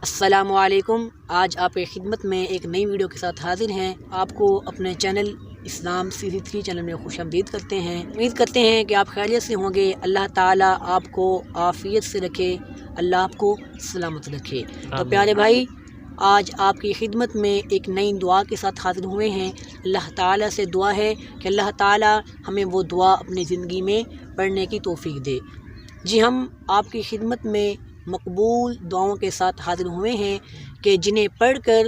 السلام علیکم۔ آج آپ کی خدمت میں ایک نئی ویڈیو کے ساتھ حاضر ہیں۔ آپ کو اپنے چینل اسلام CC3 چینل میں خوش آمدید کرتے ہیں۔ امید کرتے ہیں کہ آپ خیریت سے ہوں گے۔ اللہ تعالیٰ آپ کو عافیت سے رکھے، اللہ آپ کو سلامت رکھے۔ تو پیارے بھائی، آج آپ کی خدمت میں ایک نئی دعا کے ساتھ حاضر ہوئے ہیں۔ اللہ تعالیٰ سے دعا ہے کہ اللہ تعالیٰ ہمیں وہ دعا اپنی زندگی میں پڑھنے کی توفیق دے۔ جی، ہم آپ کی خدمت میں مقبول دعاؤں کے ساتھ حاضر ہوئے ہیں کہ جنہیں پڑھ کر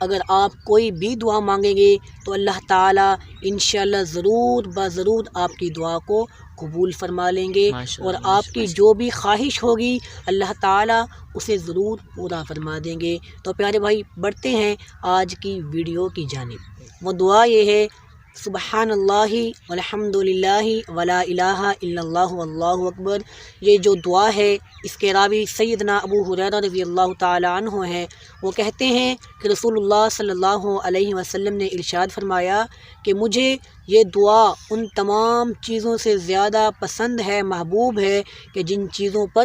اگر آپ کوئی بھی دعا مانگیں گے تو اللہ تعالیٰ انشاءاللہ ضرور آپ کی دعا کو قبول فرما لیں گے، اور آپ کی جو بھی خواہش ہوگی اللہ تعالیٰ اسے ضرور پورا فرما دیں گے۔ تو پیارے بھائی، بڑھتے ہیں آج کی ویڈیو کی جانب۔ وہ دعا یہ ہے: سبحان اللہ والحمد للہ ولا الہ الا اللہ واللہ اکبر۔ یہ جو دعا ہے اس کے راوی سیدنا ابو ہریرہ رضی اللہ تعالی عنہ ہیں۔ وہ کہتے ہیں کہ رسول اللہ صلی اللہ علیہ وسلم نے ارشاد فرمایا کہ مجھے یہ دعا ان تمام چیزوں سے زیادہ پسند ہے، محبوب ہے، کہ جن چیزوں پر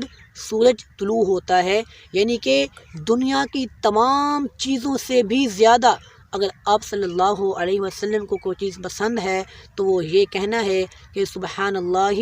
سورج طلوع ہوتا ہے، یعنی کہ دنیا کی تمام چیزوں سے بھی زیادہ اگر آپ صلی اللہ علیہ وسلم کو کوئی چیز پسند ہے تو وہ یہ کہنا ہے کہ سبحان اللہ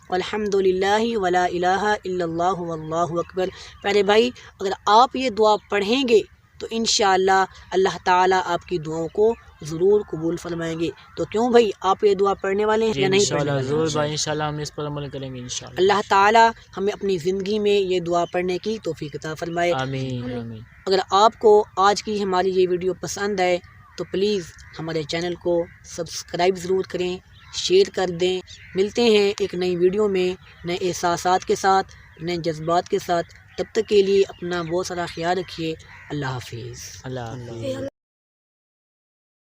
والحمد للہ ولا الہ الا اللہ واللہ اکبر۔ پیارے بھائی، اگر آپ یہ دعا پڑھیں گے تو انشاءاللہ اللہ تعالیٰ آپ کی دعاؤں کو ضرور قبول فرمائیں گے۔ تو کیوں بھائی، آپ یہ دعا پڑھنے والے ہیں یا نہیں پڑھنے والے؟ ضرور بھائی، انشاءاللہ ہم اس پر عمل کریں گے انشاءاللہ۔ اللہ تعالیٰ ہمیں اپنی زندگی میں یہ دعا پڑھنے کی توفیق عطا فرمائے، آمین آمین۔ اگر آپ کو آج کی ہماری یہ ویڈیو پسند آئے تو پلیز ہمارے چینل کو سبسکرائب ضرور کریں، شیئر کر دیں۔ ملتے ہیں ایک نئی ویڈیو میں نئے احساسات کے ساتھ، نئے جذبات کے ساتھ۔ تب تک کے لیے اپنا بہت سارا خیال رکھیے۔ اللہ حافظ۔ اللہ حافظ۔